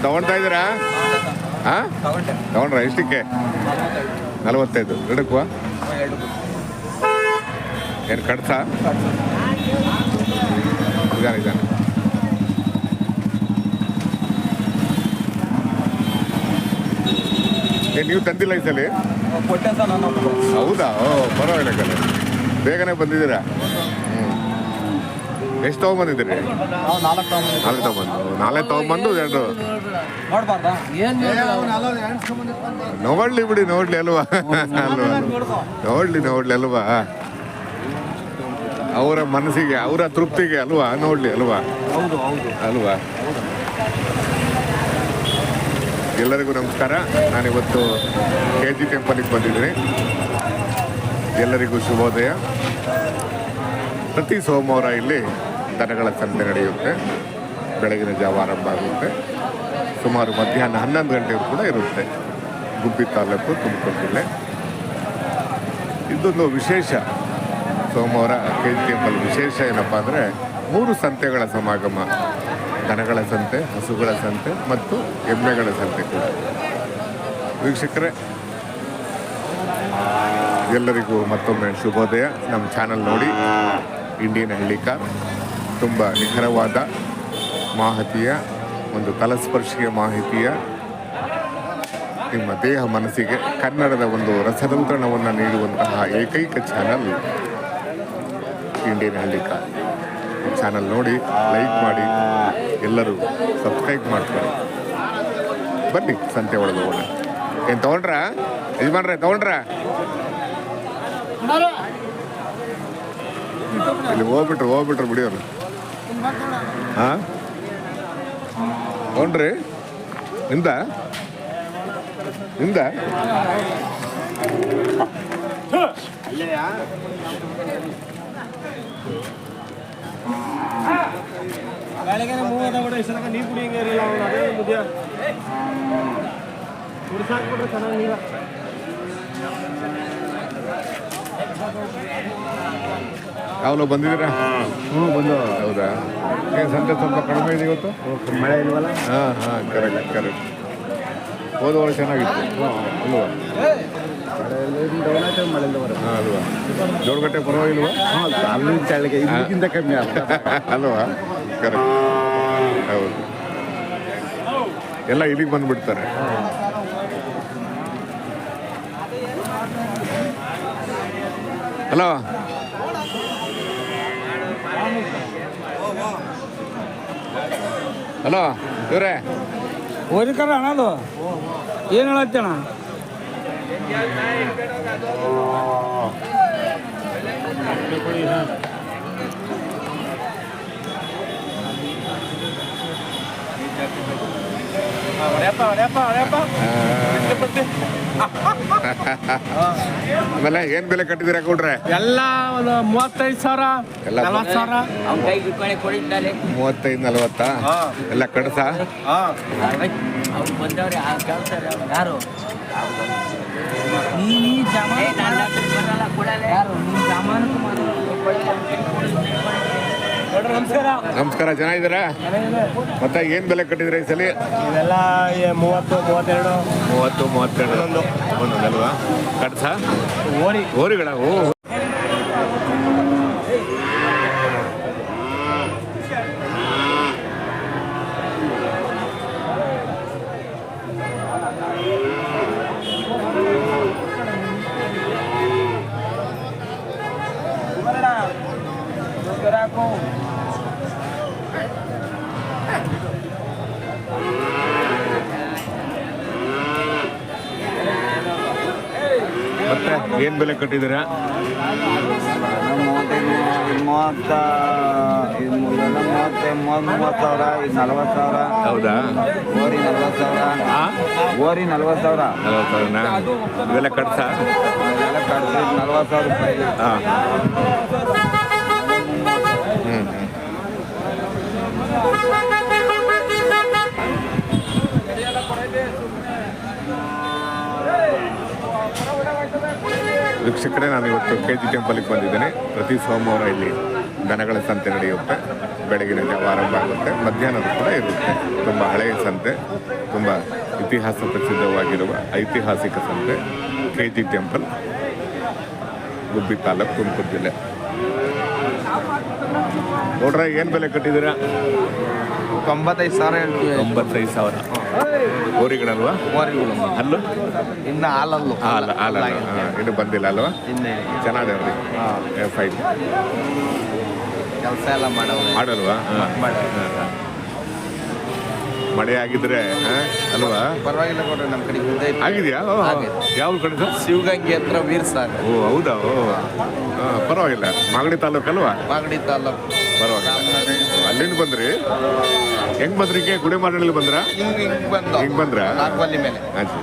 ತಗೊಳ್ತಾ ಇದ್ದೀರಾ? ಹಾಂ, ತಗೊಂಡ್ರ ಎಷ್ಟಕ್ಕೆ? 45. ಎರಡಕ್ಕೂ ಏನು ಕಡ್ಸ? ಇದಾನೆ. ನೀವು ತಂದಿಲ್ಲ ಈ ಸಲ? ಹೌದಾ? ಓ, ಪರವಾಗಿಲ್ಲ ಕಲೆ, ಬೇಗನೆ ಬಂದಿದ್ದೀರಾ. ಎಷ್ಟು ತೊಗೊಂಬಂದಿದ್ದೀರಿ? 4 ತೊಗೊಂಬಂದು 2 ನೋಡ್ಲಿ ಬಿಡಿ, ನೋಡ್ಲಿ ಅಲ್ವಾ? ನೋಡ್ಲಿ ಅಲ್ವಾ? ಅವರ ಮನಸ್ಸಿಗೆ, ಅವರ ತೃಪ್ತಿಗೆ ಅಲ್ವಾ? ನೋಡ್ಲಿ ಅಲ್ವಾ? ಅಲ್ವಾ? ಎಲ್ಲರಿಗೂ ನಮಸ್ಕಾರ. ನಾನಿವತ್ತು KG ಟೆಂಪಲಿಗೆ ಬಂದಿದ್ದೀನಿ. ಎಲ್ಲರಿಗೂ ಶುಭೋದಯ. ಪ್ರತಿ ಸೋಮವಾರ ಇಲ್ಲಿ ದನಗಳ ಸಂತೆ ನಡೆಯುತ್ತೆ. ಬೆಳಗಿನ ಜಾವ ಆರಂಭ ಆಗುತ್ತೆ. ಸುಮಾರು ಮಧ್ಯಾಹ್ನ 11 ಗಂಟೆಗೂ ಕೂಡ ಇರುತ್ತೆ. ಗುಬ್ಬಿ ತಾಲೂಕು, ತುಮಕೂರು ಜಿಲ್ಲೆ. ಇದೊಂದು ವಿಶೇಷ ಸೋಮವಾರ KG ಟೆಂಪಲ್ ವಿಶೇಷ ಏನಪ್ಪ ಅಂದರೆ 3 ಸಂತೆಗಳ ಸಮಾಗಮ. ದನಗಳ ಸಂತೆ, ಹಸುಗಳ ಸಂತೆ ಮತ್ತು ಎಮ್ಮೆಗಳ ಸಂತೆ ಕೂಡ. ವೀಕ್ಷಕರೇ, ಎಲ್ಲರಿಗೂ ಮತ್ತೊಮ್ಮೆ ಶುಭೋದಯ. ನಮ್ಮ ಚಾನಲ್ ನೋಡಿ, ಇಂಡಿಯನ್ ಹಳ್ಳಿಕಾರ್. ತುಂಬ ನಿಖರವಾದ ಮಾಹಿತಿಯ, ಒಂದು ತಲಸ್ಪರ್ಶಿಯ ಮಾಹಿತಿಯ, ನಿಮ್ಮ ದೇಹ ಮನಸ್ಸಿಗೆ ಕನ್ನಡದ ಒಂದು ರಸದೌತಣವನ್ನು ನೀಡುವಂತಹ ಏಕೈಕ ಚಾನಲ್ ಇಂಡಿಯನ್ ಹಳ್ಳಿಕಾರ್. ಈ ಚಾನಲ್ ನೋಡಿ, ಲೈಕ್ ಮಾಡಿ, ಎಲ್ಲರೂ ಸಬ್ಸ್ಕ್ರೈಬ್ ಮಾಡ್ತಾರೆ. ಬನ್ನಿ ಸಂತೆ ಒಳಗೆ ಹೋಗೋಣ. ಏನು ತೊಗೊಂಡ್ರ ಯಜಮಾನ್ರೆ? ತೊಗೊಂಡ್ರ? ಇಲ್ಲಿ ಹೋಗ್ಬಿಟ್ರು ಬಿಡಿಯೋರು. ಹಾಂ, ತೊಗೊಂಡ್ರಿ? ನಿಂದ ಬೆಳಗ್ಗೆ 30 ಇಷ್ಟದಾಗ ನೀರು ಕುಡಿಯಂಗೆ ಇರಲಿಲ್ಲ. ಅವನು ಅದೇ ಮುದ್ದೆ ಕುಡಿಸಾಕ್ಬಿಟ್ರೆ ಚೆನ್ನಾಗಿ ನೀರ. ಯಾವಲೋ ಬಂದಿದ್ದೀರಾ? ಬಂದು. ಹೌದಾ? ಏನು ಸಂತೆ ಸ್ವಲ್ಪ ಕಡಿಮೆ ಇದೆ ಇವತ್ತು? ಮಳೆ ಇಲ್ವಲ್ಲ? ಹಾಂ, ಕರೆಕ್ಟ್. ಹೋದ ವರ್ಷ ಚೆನ್ನಾಗಿತ್ತು ಅಲ್ವಾ? ಹಾಂ, ಅಲ್ವಾ? ಜೋಡಗಟ್ಟೆ ಪರವಾಗಿಲ್ವಾ? ಅಲ್ಲಿ ಚಳಿಗೆ ಇದಕ್ಕಿಂತ ಕಮ್ಮಿ ಅಲ್ವಾ? ಕರೆಕ್ಟ್, ಹೌದು. ಎಲ್ಲ ಇಲ್ಲಿಗೆ ಬಂದುಬಿಡ್ತಾರೆ. ಹಲೋ, ಇವರೇ ಓದಿಕರ ಅಣ್ಣದು ಏನು ಹೇಳತ್ತಣ್ಣ? ಆಮೇಲೆ ಏನ್ ಬೆಲೆ ಕಟ್ಟಿದ್ದೀರಾ ಕೊಡ್ರೆ? ಎಲ್ಲ ಒಂದು 35,000, ಎಲ್ಲ 40,000. 35-40 ಎಲ್ಲ ಕಡಸ? ಯಾರು ನಮಸ್ಕಾರ, ಚೆನ್ನಾಗಿದ್ದೀರಾ? ಮತ್ತೆ ಏನ್ ಬೆಲೆ ಕಟ್ಟಿದ್ರೆ ಈ ಸಲ? ಇವೆಲ್ಲ 30-32. 30-32 ಒಂದೊಂದಲ್ವಾ? ಕಡ್ಸ ಓರಿಗಳ? ಓ, ಮತ್ತೆ ಏನ್ ಬೆಲೆ ಕಟ್ಟಿದ್ದೀರಾ? 30,000, 40,000. ಹೌದಾ? ಓರಿ 40,000. ಇವೆಲ್ಲ ಕಡ್ಸ? ಎಲ್ಲ ಕಡಿಸಿ 40,000 ರೂಪಾಯಿ. ಹಾಂ. ವೀಕ್ಷಕರೇ, ನಾನು ಇವತ್ತು KG ಟೆಂಪಲ್ಗೆ ಬಂದಿದ್ದೇನೆ. ಪ್ರತಿ ಸೋಮವಾರ ಇಲ್ಲಿ ದನಗಳ ಸಂತೆ ನಡೆಯುತ್ತೆ. ಬೆಳಗಿನ ಜಾವ ಆರಂಭ ಆಗುತ್ತೆ, ಮಧ್ಯಾಹ್ನದ ಕೂಡ ಇರುತ್ತೆ. ತುಂಬ ಹಳೆಯ ಸಂತೆ, ತುಂಬ ಇತಿಹಾಸ ಪ್ರಸಿದ್ಧವಾಗಿರುವ ಐತಿಹಾಸಿಕ ಸಂತೆ KG ಟೆಂಪಲ್, ಗುಬ್ಬಿ ತಾಲೂಕು, ತುಮಕೂರು ಜಿಲ್ಲೆ. ನೋಡ್ರ ಏನು ಬೆಲೆ ಕಟ್ಟಿದ್ದೀರಾ? 95,000 ಹೇಳ್ತೀವಿ. 95,000. ಓರಿಗಳಲ್ವಾ? ಮೋರಿಗಳು ಅಲ್ಲೂ ಇನ್ನು ಹಾಲಲ್ಲು ಹಾಲ ಇನ್ನು ಬಂದಿಲ್ಲ ಅಲ್ವಾ? ಇನ್ನೇ ಚೆನ್ನಾಗಿದೆ ಅವ್ರಿ. ಫೈನ್ ಕೆಲಸ ಎಲ್ಲ ಮಾಡೋರು ಮಾಡಲ್ವಾ? ಮಳೆ ಆಗಿದ್ರೆ ಅಲ್ವಾ? ಪರವಾಗಿಲ್ಲ ಕೊಡ್ರಿ, ನಮ್ಮ ಕಡೆ ಮುಂದೆ ಆಗಿದೆಯಾ? ಯಾವ ಕಡೆ ಸರ್? ಶಿವಗಂಗೆ ಹತ್ರ ವೀರ್ಸಾಗ. ಓ ಹೌದಾ? ಓ ಪರವಾಗಿಲ್ಲ. ಮಾಗಡಿ ತಾಲೂಕಲ್ವಾ? ಮಾಗಡಿ ತಾಲೂಕು. ಪರವಾಗಿಲ್ಲ. ಅಲ್ಲಿಂದ ಬಂದ್ರಿ? ಹೆಂಗ್ ಬಂದ್ರಿ? ಗುಡಿಮಾಡಲ್ಲಿ ಬಂದ್ರ? ಹಿಂಗ್ ಬಂದು ಹಿಂಗ್ ಬಂದ್ರ? ನಾಲ್ಕು ಮೇಲೆ ಅಚ್ಚಾ.